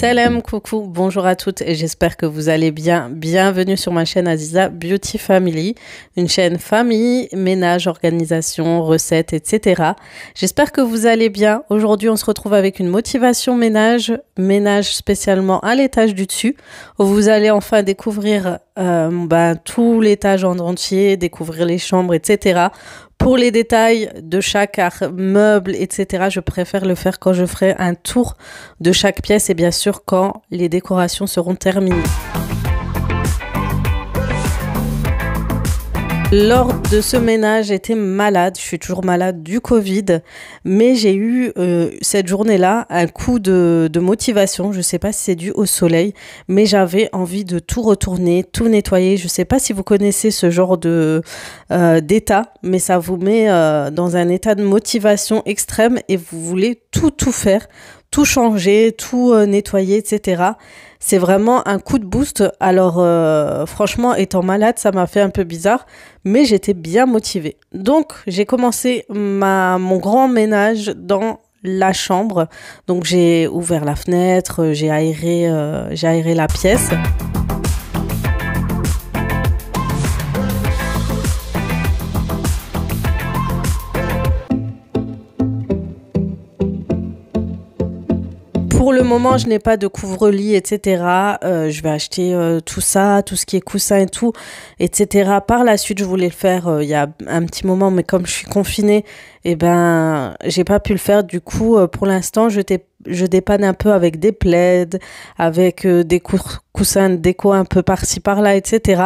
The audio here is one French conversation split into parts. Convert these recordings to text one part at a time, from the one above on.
Salam, coucou, bonjour à toutes et j'espère que vous allez bien. Bienvenue sur ma chaîne Aziza Beauty Family, une chaîne famille, ménage, organisation, recettes, etc. J'espère que vous allez bien. Aujourd'hui, on se retrouve avec une motivation ménage spécialement à l'étage du dessus, où vous allez enfin découvrir tout l'étage en entier, découvrir les chambres, etc. Pour les détails de chaque meuble, etc., je préfère le faire quand je ferai un tour de chaque pièce et bien sûr quand les décorations seront terminées. Lors de ce ménage, j'étais malade, je suis toujours malade du Covid, mais j'ai eu cette journée-là un coup de motivation. Je ne sais pas si c'est dû au soleil, mais j'avais envie de tout retourner, tout nettoyer. Je ne sais pas si vous connaissez ce genre d'état, mais ça vous met dans un état de motivation extrême et vous voulez tout faire, tout changer, tout nettoyer, etc. C'est vraiment un coup de boost. Alors franchement, étant malade, ça m'a fait un peu bizarre, mais j'étais bien motivée. Donc j'ai commencé mon grand ménage dans la chambre. Donc j'ai ouvert la fenêtre, j'ai aéré la pièce. Pour le moment, je n'ai pas de couvre-lit, etc. Je vais acheter tout ça, tout ce qui est coussin et tout, etc. Par la suite, je voulais le faire il y a un petit moment, mais comme je suis confinée, j'ai pas pu le faire. Du coup, pour l'instant, je dépanne un peu avec des plaids, avec des coussins de déco un peu par-ci par-là, etc.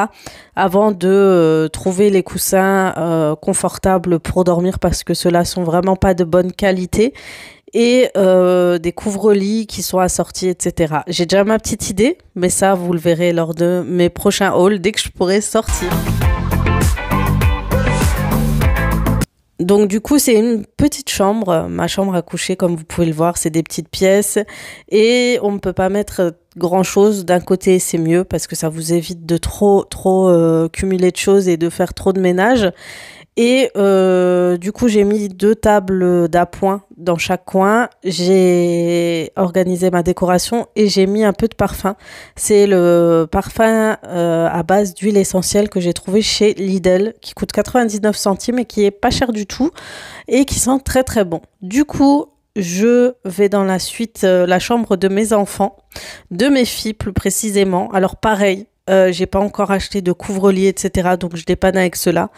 Avant de trouver les coussins confortables pour dormir parce que ceux-là sont vraiment pas de bonne qualité. Et des couvre-lits qui sont assortis, etc. J'ai déjà ma petite idée, mais ça, vous le verrez lors de mes prochains hauls, dès que je pourrai sortir. Donc du coup, c'est une petite chambre, ma chambre à coucher, comme vous pouvez le voir, c'est des petites pièces. Et on ne peut pas mettre grand-chose. D'un côté, c'est mieux, parce que ça vous évite de trop cumuler de choses et de faire trop de ménage. Et du coup, j'ai mis 2 tables d'appoint dans chaque coin. J'ai organisé ma décoration et j'ai mis un peu de parfum. C'est le parfum à base d'huile essentielle que j'ai trouvé chez Lidl, qui coûte 99 centimes et qui est pas cher du tout et qui sent très très bon. Du coup, je vais dans la suite la chambre de mes enfants, de mes filles plus précisément. Alors pareil. J'ai pas encore acheté de couvre-lit, etc. Donc je dépanne avec ceux-là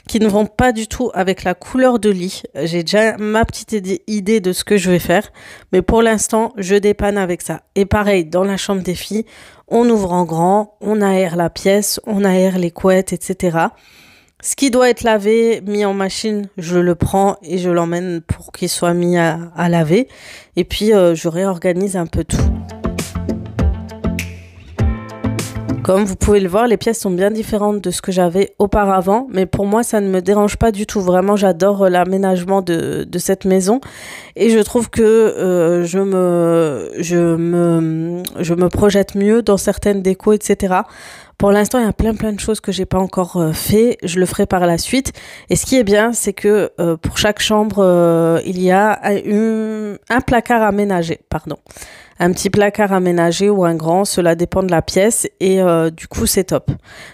qui ne vont pas du tout avec la couleur de lit. J'ai déjà ma petite idée de ce que je vais faire. Mais pour l'instant, je dépanne avec ça. Et pareil, dans la chambre des filles, on ouvre en grand, on aère la pièce, on aère les couettes, etc. Ce qui doit être lavé, mis en machine, je le prends et je l'emmène pour qu'il soit mis à laver. Et puis, je réorganise un peu tout. Comme vous pouvez le voir, les pièces sont bien différentes de ce que j'avais auparavant, mais pour moi, ça ne me dérange pas du tout. Vraiment, j'adore l'aménagement de cette maison et je trouve que je me projette mieux dans certaines décos, etc. Pour l'instant, il y a plein de choses que j'ai pas encore fait. Je le ferai par la suite. Et ce qui est bien, c'est que pour chaque chambre, il y a un placard aménagé, pardon. Un petit placard aménagé ou un grand, cela dépend de la pièce et du coup c'est top.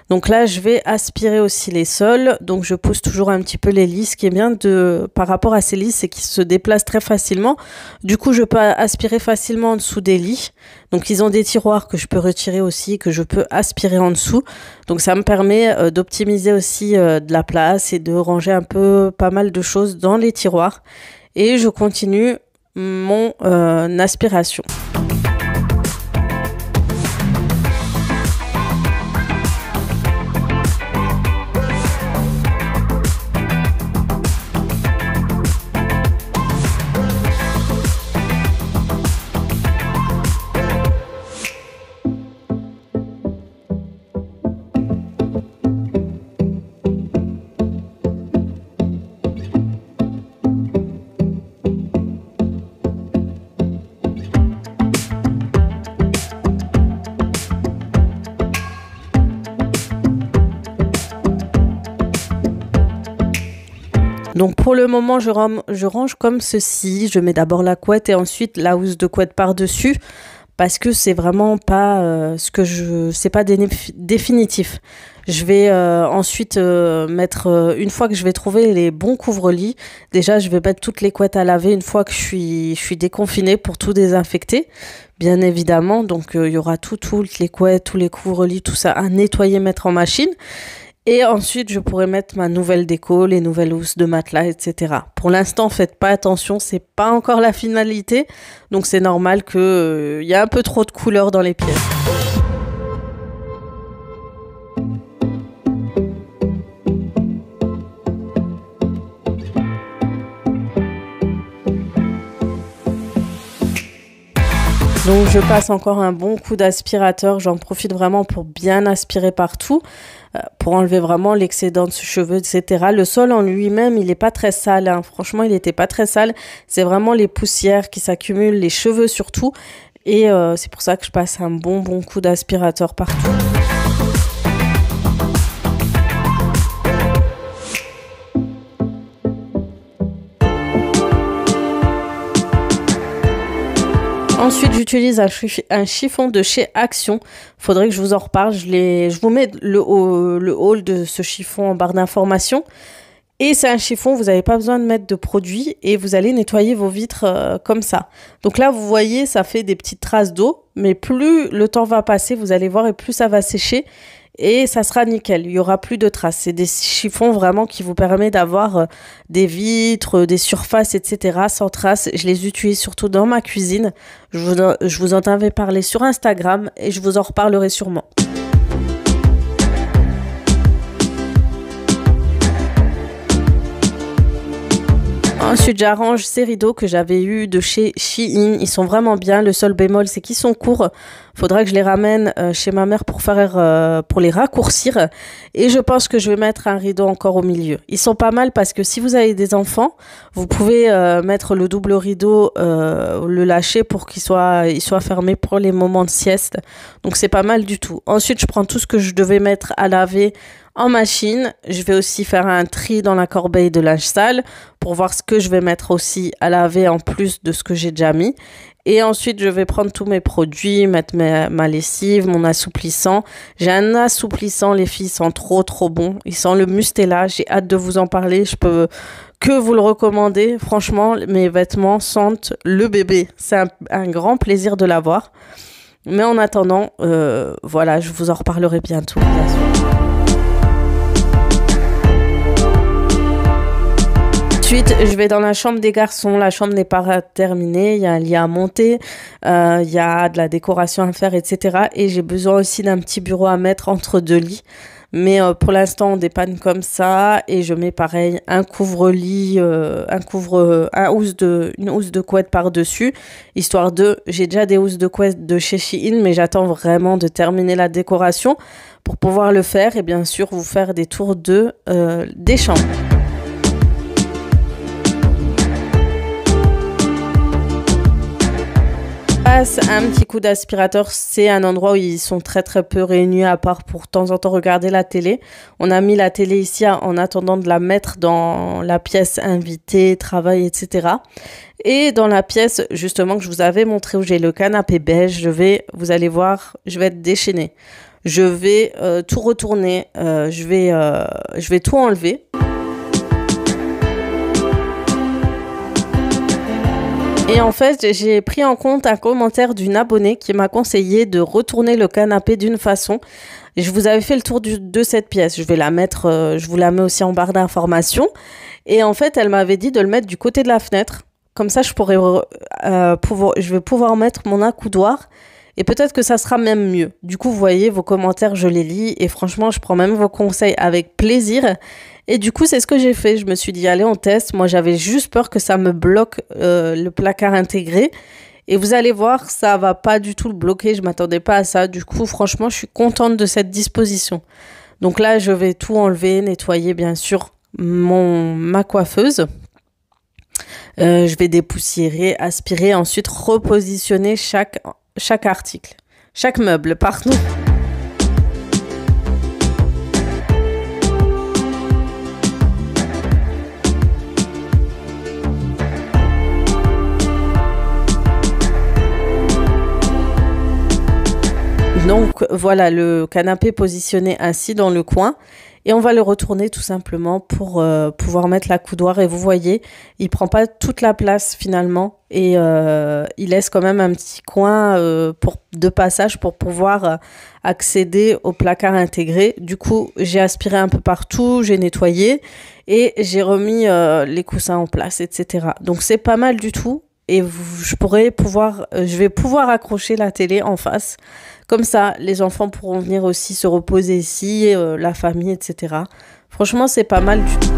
Donc là je vais aspirer aussi les sols, donc je pousse toujours un petit peu les lits. Ce qui est bien par rapport à ces lits, c'est qu'ils se déplacent très facilement. Du coup je peux aspirer facilement en dessous des lits. Donc ils ont des tiroirs que je peux retirer aussi, que je peux aspirer en dessous. Donc ça me permet d'optimiser aussi de la place et de ranger un peu pas mal de choses dans les tiroirs. Et je continue mon aspiration. Donc pour le moment, je range comme ceci. Je mets d'abord la couette et ensuite la housse de couette par-dessus. parce que c'est vraiment pas c'est pas définitif. Je vais ensuite mettre, une fois que je vais trouver les bons couvre-lits, déjà je vais mettre toutes les couettes à laver une fois que je suis déconfinée pour tout désinfecter, bien évidemment. Donc il y aura toutes les couettes, tous les couvre-lits, tout ça à nettoyer, mettre en machine. Et ensuite, je pourrais mettre ma nouvelle déco, les nouvelles housses de matelas, etc. Pour l'instant, faites pas attention, c'est pas encore la finalité. Donc c'est normal que y a un peu trop de couleurs dans les pièces. Donc je passe encore un bon coup d'aspirateur, j'en profite vraiment pour bien aspirer partout, pour enlever vraiment l'excédent de cheveux, etc. Le sol en lui-même, il n'est pas très sale, hein. Franchement, il n'était pas très sale. C'est vraiment les poussières qui s'accumulent, les cheveux surtout. Et c'est pour ça que je passe un bon coup d'aspirateur partout. Ensuite, j'utilise un chiffon de chez Action. Faudrait que je vous en reparle. Je vous mets le haul de ce chiffon en barre d'informations. Et c'est un chiffon, vous n'avez pas besoin de mettre de produit et vous allez nettoyer vos vitres comme ça. Donc là, vous voyez, ça fait des petites traces d'eau, mais plus le temps va passer, vous allez voir, et plus ça va sécher. Et ça sera nickel, il y aura plus de traces. C'est des chiffons vraiment qui vous permettent d'avoir des vitres, des surfaces, etc. sans traces. Je les utilise surtout dans ma cuisine. Je vous en avais parlé sur Instagram et je vous en reparlerai sûrement. Ensuite, j'arrange ces rideaux que j'avais eu de chez Shein. Ils sont vraiment bien. Le seul bémol, c'est qu'ils sont courts. Faudra que je les ramène chez ma mère pour les raccourcir. Et je pense que je vais mettre un rideau encore au milieu. Ils sont pas mal parce que si vous avez des enfants, vous pouvez mettre le double rideau, le lâcher pour il soit fermé pour les moments de sieste. Donc c'est pas mal du tout. Ensuite, je prends tout ce que je devais mettre à laver en machine. Je vais aussi faire un tri dans la corbeille de linge sale pour voir ce que je vais mettre aussi à laver en plus de ce que j'ai déjà mis. Et ensuite, je vais prendre tous mes produits, mettre ma lessive, mon assouplissant. J'ai un assouplissant, les filles, sont trop bon. Ils sentent le Mustela. J'ai hâte de vous en parler. Je peux que vous le recommander. Franchement, mes vêtements sentent le bébé. C'est un grand plaisir de l'avoir. Mais en attendant, voilà, je vous en reparlerai bientôt, bien sûr. Ensuite, je vais dans la chambre des garçons. La chambre n'est pas terminée. Il y a un lit à monter. Il y a de la décoration à faire, etc. Et j'ai besoin aussi d'un petit bureau à mettre entre deux lits. Mais pour l'instant, on dépanne comme ça. Et je mets pareil un couvre-lit, une housse de couette par-dessus. J'ai déjà des housses de couette de chez Shein, mais j'attends vraiment de terminer la décoration pour pouvoir le faire. Et bien sûr, vous faire des tours des chambres. Un petit coup d'aspirateur, c'est un endroit où ils sont très peu réunis à part pour de temps en temps regarder la télé. On a mis la télé ici en attendant de la mettre dans la pièce invité, travail, etc. Et dans la pièce justement que je vous avais montré où j'ai le canapé beige, vous allez voir, je vais être déchaînée. Je vais tout retourner, je vais tout enlever. Et en fait, j'ai pris en compte un commentaire d'une abonnée qui m'a conseillé de retourner le canapé d'une façon. Je vous avais fait le tour de cette pièce. Je vais la mettre, je vous la mets aussi en barre d'informations. Et en fait, elle m'avait dit de le mettre du côté de la fenêtre. Comme ça, je vais pouvoir mettre mon accoudoir. Et peut-être que ça sera même mieux. Du coup, vous voyez, vos commentaires, je les lis. Et franchement, je prends même vos conseils avec plaisir. Et du coup, c'est ce que j'ai fait. Je me suis dit, allez, on teste. Moi, j'avais juste peur que ça me bloque le placard intégré. Et vous allez voir, ça va pas du tout le bloquer. Je m'attendais pas à ça. Du coup, franchement, je suis contente de cette disposition. Donc là, je vais tout enlever, nettoyer, bien sûr, ma coiffeuse. Je vais dépoussiérer, aspirer, ensuite repositionner chaque article, chaque meuble, pardon. Donc voilà le canapé positionné ainsi dans le coin et on va le retourner tout simplement pour pouvoir mettre la coudoir et vous voyez, il prend pas toute la place finalement et il laisse quand même un petit coin de passage pour pouvoir accéder au placard intégré. Du coup, j'ai aspiré un peu partout, j'ai nettoyé et j'ai remis les coussins en place, etc. Donc c'est pas mal du tout. Et je vais pouvoir accrocher la télé en face. Comme ça, les enfants pourront venir aussi se reposer ici, la famille, etc. Franchement, c'est pas mal du tout.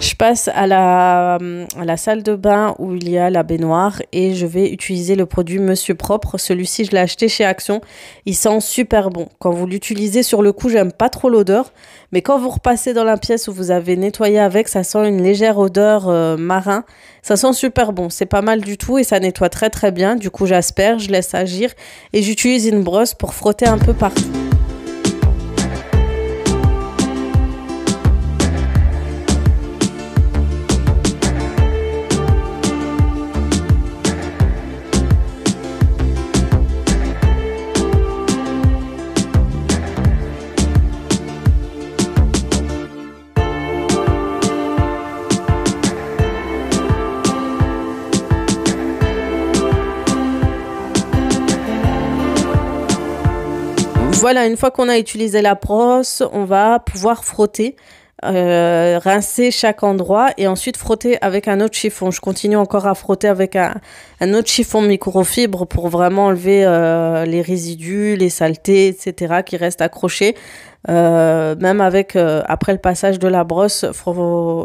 Je passe à la salle de bain où il y a la baignoire et je vais utiliser le produit Monsieur Propre. Celui-ci, je l'ai acheté chez Action. Il sent super bon. Quand vous l'utilisez sur le coup, j'aime pas trop l'odeur. Mais quand vous repassez dans la pièce où vous avez nettoyé avec, ça sent une légère odeur marin. Ça sent super bon. C'est pas mal du tout et ça nettoie très très bien. Du coup, j'asperge, je laisse agir et j'utilise une brosse pour frotter un peu partout. Voilà, une fois qu'on a utilisé la brosse, on va pouvoir frotter, rincer chaque endroit et ensuite frotter avec un autre chiffon. Je continue encore à frotter avec un autre chiffon microfibre pour vraiment enlever les résidus, les saletés, etc. qui restent accrochés. Même avec après le passage de la brosse,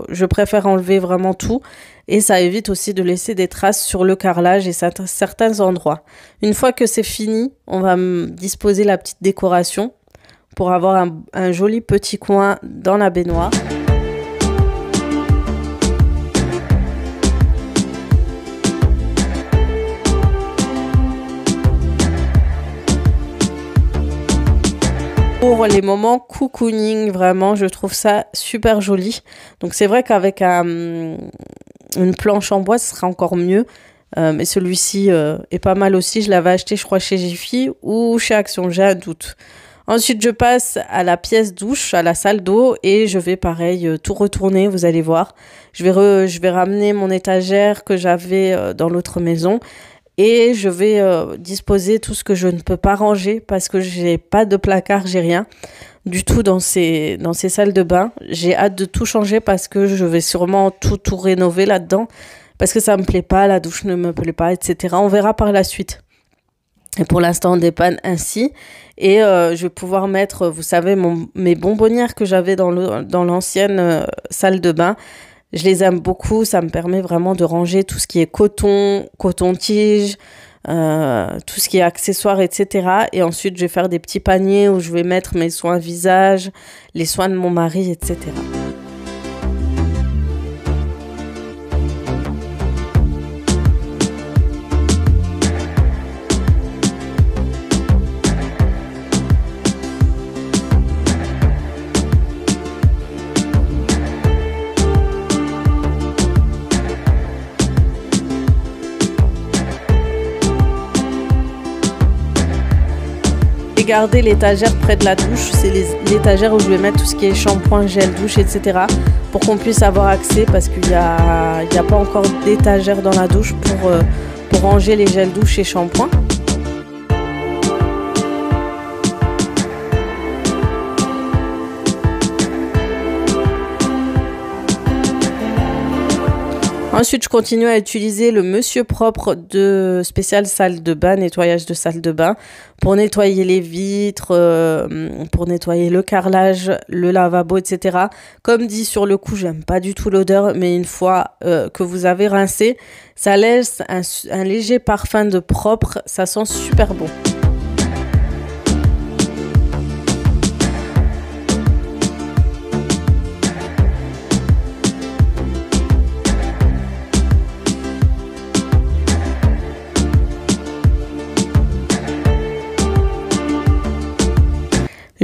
je préfère enlever vraiment tout et ça évite aussi de laisser des traces sur le carrelage et certains endroits. Une fois que c'est fini, on va disposer la petite décoration pour avoir un joli petit coin dans la baignoire. Pour les moments cocooning, vraiment, je trouve ça super joli. Donc c'est vrai qu'avec une planche en bois, ce sera encore mieux. Mais celui-ci est pas mal aussi. Je l'avais acheté, je crois, chez Jiffy ou chez Action, j'ai un doute. Ensuite, je passe à la pièce douche, à la salle d'eau et je vais pareil tout retourner, vous allez voir. Je vais ramener mon étagère que j'avais dans l'autre maison et je vais disposer tout ce que je ne peux pas ranger parce que j'ai pas de placard, j'ai rien du tout dans ces salles de bain. J'ai hâte de tout changer parce que je vais sûrement tout rénover là-dedans parce que ça me plaît pas, la douche ne me plaît pas, etc. On verra par la suite. Et pour l'instant, on dépanne ainsi. Et je vais pouvoir mettre, vous savez, mes bonbonnières que j'avais dans l'ancienne salle de bain. Je les aime beaucoup. Ça me permet vraiment de ranger tout ce qui est coton-tige, tout ce qui est accessoires, etc. Et ensuite, je vais faire des petits paniers où je vais mettre mes soins visage, les soins de mon mari, etc. Garder l'étagère près de la douche, c'est l'étagère où je vais mettre tout ce qui est shampoing, gel douche, etc. pour qu'on puisse avoir accès parce qu'il y a pas encore d'étagère dans la douche pour ranger les gels douche et shampoing. Ensuite, je continue à utiliser le Monsieur Propre de spécial salle de bain, nettoyage de salle de bain, pour nettoyer les vitres, pour nettoyer le carrelage, le lavabo, etc. Comme dit sur le coup, j'aime pas du tout l'odeur, mais une fois que vous avez rincé, ça laisse un léger parfum de propre, ça sent super bon.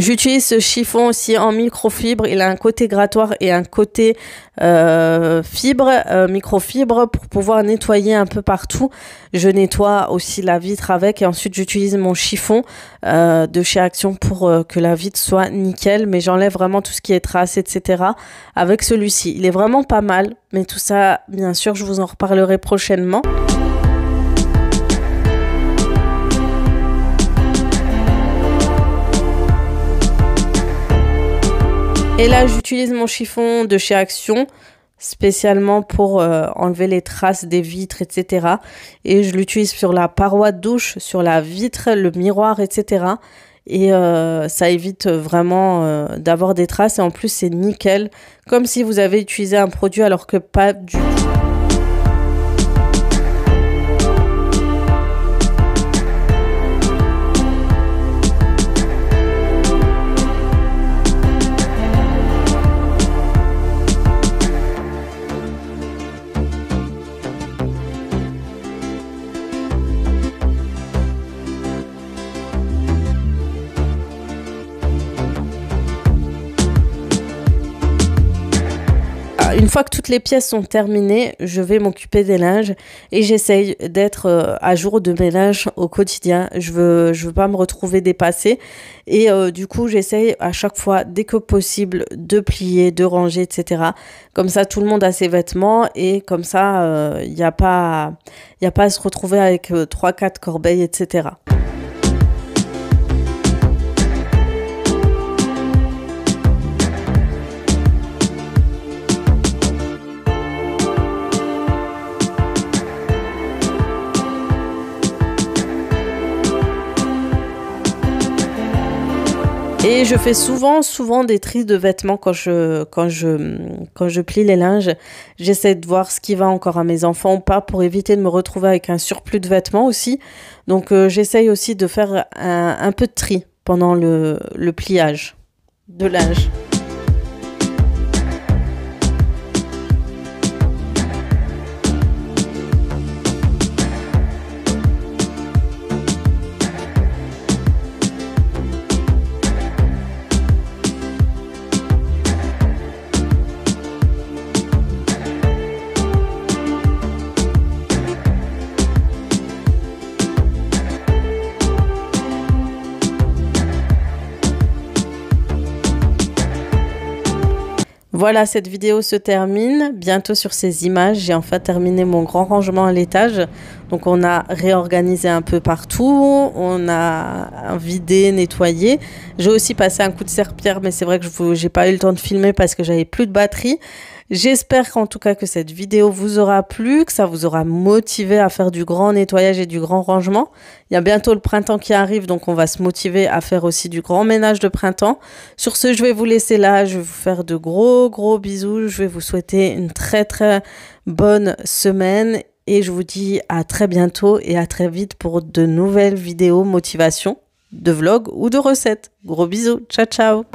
J'utilise ce chiffon aussi en microfibre. Il a un côté grattoir et un côté microfibre pour pouvoir nettoyer un peu partout. Je nettoie aussi la vitre avec et ensuite j'utilise mon chiffon de chez Action pour que la vitre soit nickel. Mais j'enlève vraiment tout ce qui est traces, etc. avec celui-ci. Il est vraiment pas mal. Mais tout ça, bien sûr, je vous en reparlerai prochainement. Et là, j'utilise mon chiffon de chez Action, spécialement pour enlever les traces des vitres, etc. Et je l'utilise sur la paroi de douche, sur la vitre, le miroir, etc. Et ça évite vraiment d'avoir des traces. Et en plus, c'est nickel, comme si vous avez utilisé un produit alors que pas du tout. Une fois que toutes les pièces sont terminées, je vais m'occuper des linges et j'essaye d'être à jour de mes linges au quotidien. Je veux pas me retrouver dépassée et du coup, j'essaye à chaque fois, dès que possible, de plier, de ranger, etc. Comme ça, tout le monde a ses vêtements et comme ça, il n'y a pas à se retrouver avec 3-4 corbeilles, etc. Et je fais souvent des tris de vêtements quand je plie les linges. J'essaie de voir ce qui va encore à mes enfants ou pas pour éviter de me retrouver avec un surplus de vêtements aussi. Donc j'essaye aussi de faire un peu de tri pendant le pliage de linge. Voilà, cette vidéo se termine bientôt sur ces images. J'ai enfin terminé mon grand rangement à l'étage. Donc on a réorganisé un peu partout, on a vidé, nettoyé. J'ai aussi passé un coup de serpillère, mais c'est vrai que j'ai pas eu le temps de filmer parce que j'avais plus de batterie. J'espère en tout cas que cette vidéo vous aura plu, que ça vous aura motivé à faire du grand nettoyage et du grand rangement. Il y a bientôt le printemps qui arrive, donc on va se motiver à faire aussi du grand ménage de printemps. Sur ce, je vais vous laisser là, je vais vous faire de gros bisous. Je vais vous souhaiter une très bonne semaine et je vous dis à très bientôt et à très vite pour de nouvelles vidéos motivation, de vlogs ou de recettes. Gros bisous, ciao ciao.